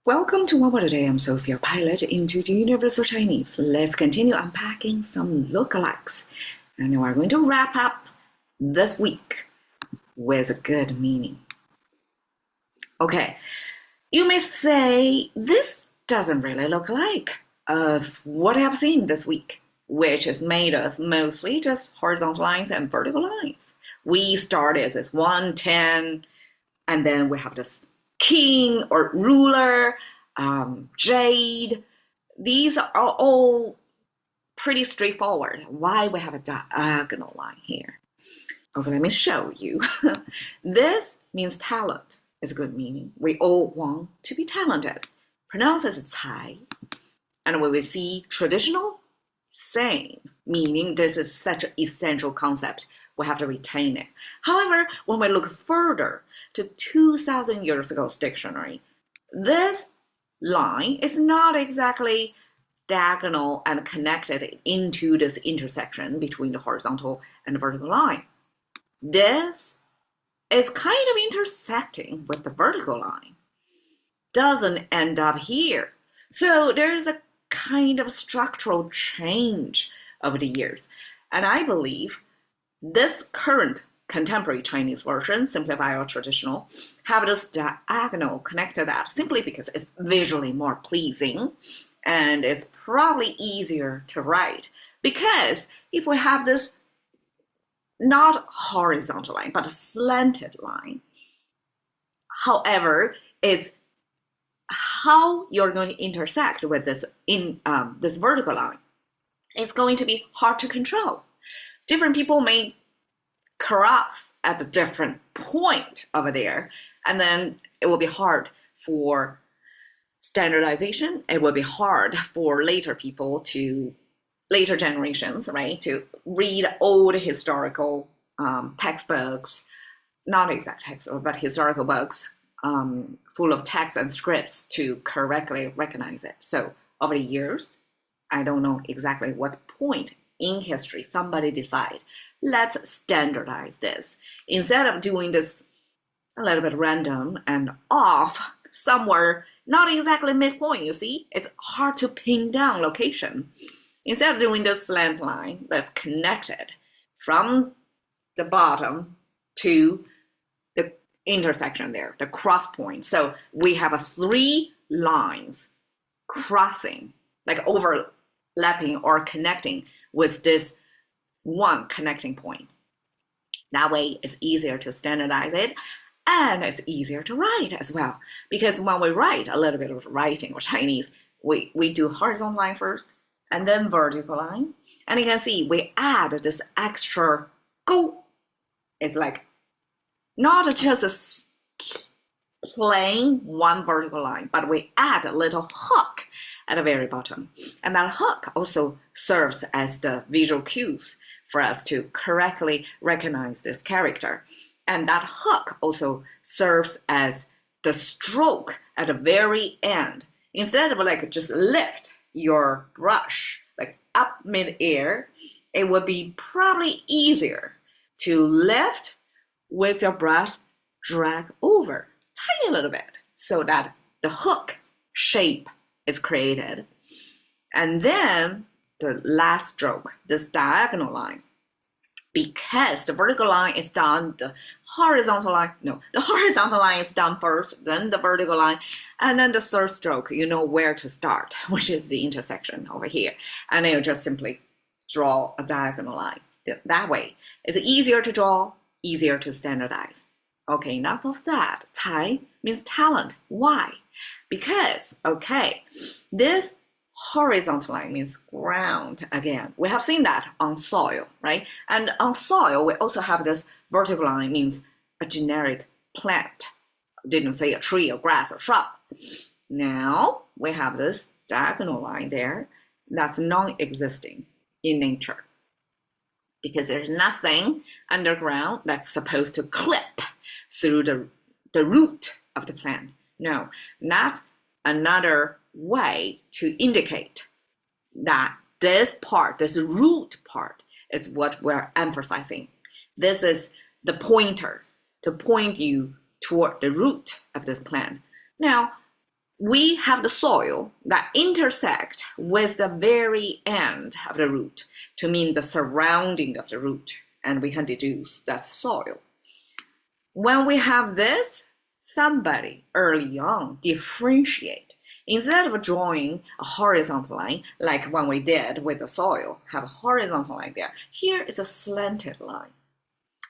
Welcome to OWAD today. I'm Sophie, your pilot into the Universal Chinese. Let's continue unpacking some lookalikes. And we're going to wrap up this week with a good meaning. Okay, you may say this doesn't really look like of what I have seen this week, which is made of mostly just horizontal lines and vertical lines. We started with 110, and then we have this king or ruler, jade. These are all pretty straightforward. Why we have a diagonal line here? Okay, let me show you. This means talent. It's a good meaning. We all want to be talented. Pronounce as cai. And when we see traditional, same, meaning this is such an essential concept. We have to retain it. However, when we look further to 2,000 years ago's dictionary, this line is not exactly diagonal and connected into this intersection between the horizontal and the vertical line. This is kind of intersecting with the vertical line. Doesn't end up here. So there's a kind of structural change over the years. And I believe this current contemporary Chinese version, simplified or traditional, have this diagonal connected to that simply because it's visually more pleasing and it's probably easier to write. Because if we have this not horizontal line, but a slanted line, however, it's how you're going to intersect with this this vertical line. It's going to be hard to control. Different people may cross at a different point over there, and then it will be hard for standardization. It will be hard for later generations, right, to read old historical textbooks, not exact textbooks, but historical books full of text and scripts to correctly recognize it. So over the years, I don't know exactly what point in history somebody decide, let's standardize this. Instead of doing this a little bit random and off somewhere, not exactly midpoint, you see? It's hard to pin down location. Instead of doing this slant line that's connected from the bottom to the intersection there, the cross point. So we have 3 lines crossing, like overlapping or connecting with this one connecting point. That way it's easier to standardize it and it's easier to write as well. Because when we write a little bit of writing or Chinese, we do horizontal line first and then vertical line. And you can see we add this extra go. It's like not just a plain one vertical line, but we add a little hook at the very bottom. And that hook also serves as the visual cues for us to correctly recognize this character. And that hook also serves as the stroke at the very end. Instead of like just lift your brush like up mid-air, it would be probably easier to lift with your brush, drag over tiny little bit so that the hook shape is created. And then the last stroke, this diagonal line, because the vertical line is done, the horizontal line is done first, then the vertical line, and then the third stroke, you know where to start, which is the intersection over here. And then you just simply draw a diagonal line. That way, it's easier to draw, easier to standardize. Okay, enough of that. Cai means talent. Why? Because, okay, this horizontal line means ground again. We have seen that on soil, right? And on soil, we also have this vertical line means a generic plant. Didn't say a tree or grass or shrub. Now we have this diagonal line there that's non-existing in nature because there's nothing underground that's supposed to clip through the root of the plant. No, that's another way to indicate that this part, this root part, is what we're emphasizing. This is the pointer to point you toward the root of this plant. Now, we have the soil that intersect with the very end of the root to mean the surrounding of the root, and we can deduce that's soil. When we have this, somebody early on differentiate. Instead of drawing a horizontal line, like when we did with the soil, have a horizontal line there, here is a slanted line.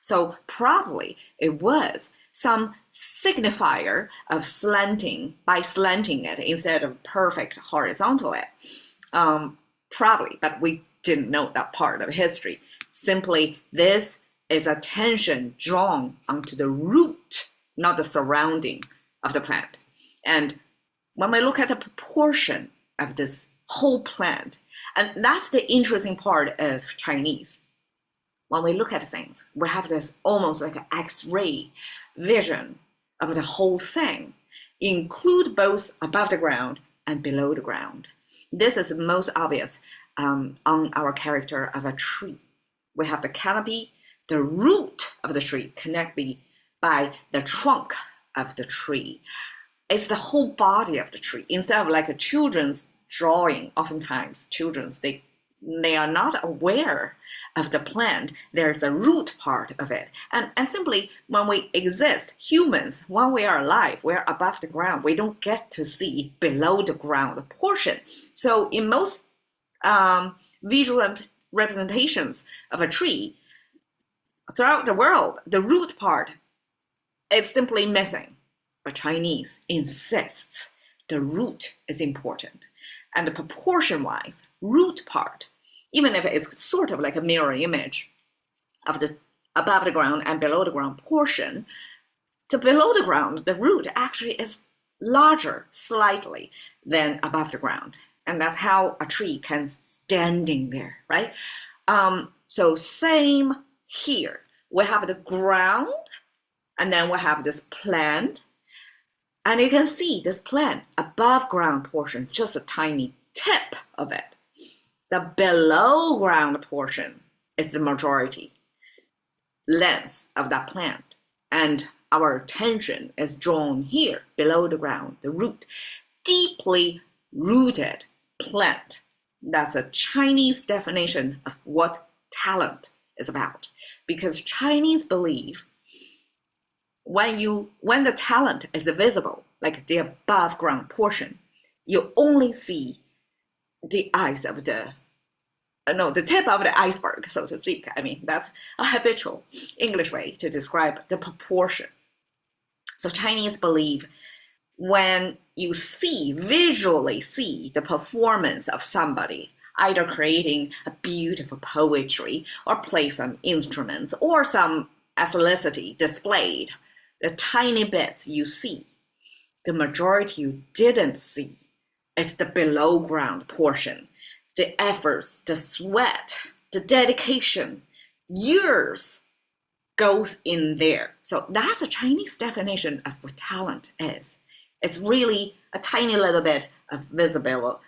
So probably it was some signifier of slanting by slanting it instead of perfect horizontal it. Probably, but we didn't know that part of history. Simply, this is a tension drawn onto the root, not the surrounding of the plant. And when we look at the proportion of this whole plant, and that's the interesting part of Chinese. When we look at things, we have this almost like an X-ray vision of the whole thing, include both above the ground and below the ground. This is most obvious on our character of a tree. We have the canopy, the root of the tree connected by the trunk of the tree. It's the whole body of the tree. Instead of like a children's drawing, oftentimes children's, they are not aware of the plant. There's a root part of it. And simply when we exist, humans, when we are alive, we're above the ground. We don't get to see below the ground portion. So in most visual representations of a tree throughout the world, the root part is simply missing. But Chinese insists the root is important. And the proportion-wise, root part, even if it's sort of like a mirror image of the above the ground and below the ground portion, the below the ground, the root actually is larger slightly than above the ground. And that's how a tree can standing there, right? So same here. We have the ground, and then we have this plant. And you can see this plant above ground portion, just a tiny tip of it. The below ground portion is the majority length of that plant. And our attention is drawn here, below the ground, the root. Deeply rooted plant. That's a Chinese definition of what talent is about. Because Chinese believe when the talent is visible, like the above ground portion, you only see the tip of the iceberg, so to speak. I mean, that's a habitual English way to describe the proportion. So Chinese believe when you visually see the performance of somebody, either creating a beautiful poetry or play some instruments or some athleticity displayed, the tiny bits you see, the majority you didn't see is the below ground portion. The efforts, the sweat, the dedication, years goes in there. So that's a Chinese definition of what talent is. It's really a tiny little bit of visible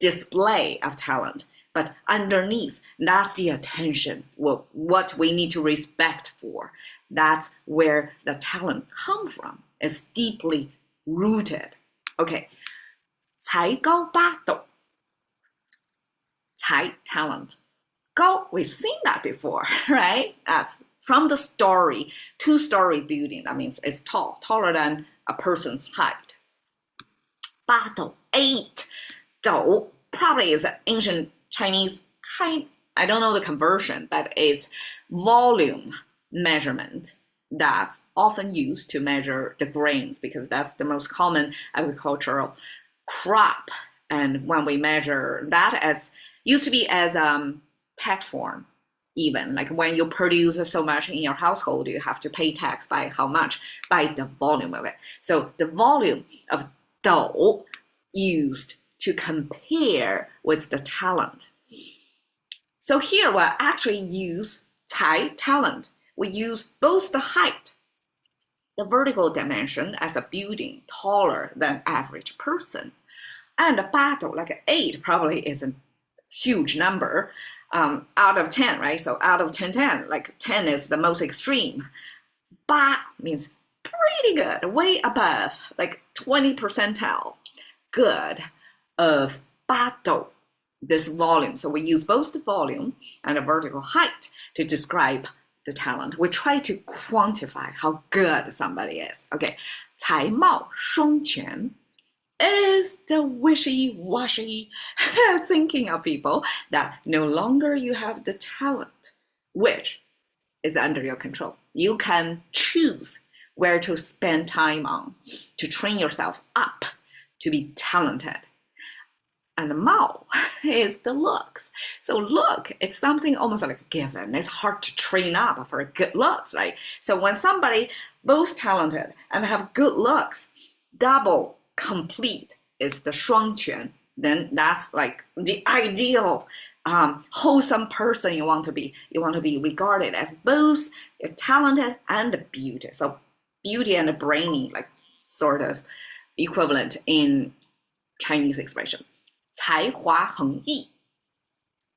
display of talent. But underneath, that's the attention, what we need to respect for. That's where the talent comes from. It's deeply rooted. Okay, 才高八斗. 才 talent. 高, we've seen that before, right? As from the story, two-story building, that means it's tall, taller than a person's height. 八斗, 8. 斗 probably is an ancient Chinese kind, I don't know the conversion, but it's volume measurement that's often used to measure the grains because that's the most common agricultural crop. And when we measure that as used to be as tax form, even like when you produce so much in your household, you have to pay tax by how much? By the volume of it. So the volume of dou used to compare with the talent. So here we'll actually use 才 talent. We use both the height, the vertical dimension as a building taller than average person, and the 八斗, like 8 probably is a huge number out of 10, right? So out of 10, like 10 is the most extreme. 八 means pretty good, way above, like 20 percentile good of 8斗, this volume. So we use both the volume and the vertical height to describe the talent. We try to quantify how good somebody is. Okay, 才貌双全 is the wishy-washy thinking of people that no longer you have the talent, which is under your control. You can choose where to spend time on to train yourself up to be talented. And the mao is the looks. So look, it's something almost like a given. It's hard to train up for good looks, right? So when somebody both talented and have good looks, double complete is the 双全. Then that's like the ideal wholesome person you want to be. You want to be regarded as both talented and beauty. So beauty and brainy, like sort of equivalent in Chinese expression. 才华横溢,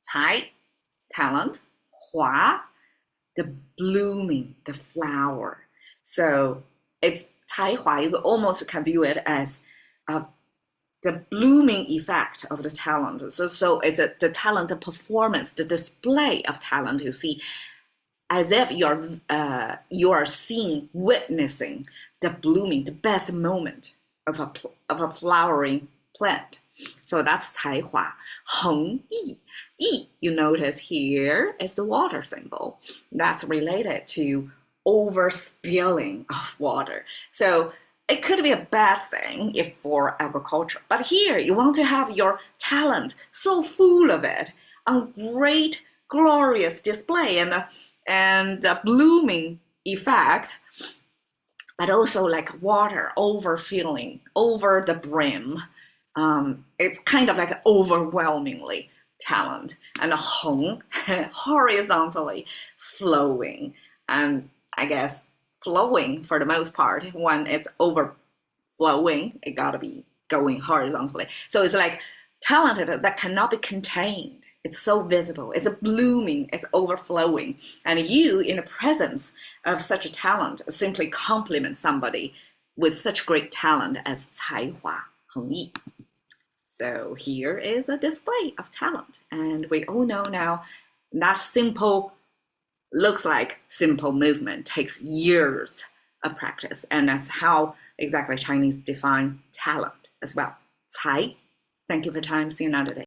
才 talent, 华 the blooming, the flower. So it's 才华, you almost can view it as the blooming effect of the talent. So it's the talent, the performance, the display of talent you see, as if you are seeing, witnessing the blooming, the best moment of a flowering plant. So that's 才华. 横溢, 溢, you notice here is the water symbol. That's related to overspilling of water. So it could be a bad thing if for agriculture, but here you want to have your talent so full of it on great, glorious display and a blooming effect, but also like water overfilling over the brim. It's kind of like overwhelmingly talent, and 横 horizontally flowing, and I guess flowing for the most part. When it's overflowing, it gotta be going horizontally. So it's like talented that cannot be contained. It's so visible. It's blooming. It's overflowing. And you, in the presence of such a talent, simply compliment somebody with such great talent as 才华横溢. So here is a display of talent. And we all know now that simple, looks like simple movement takes years of practice. And that's how exactly Chinese define talent as well. 才. Thank you for your time. See you another day.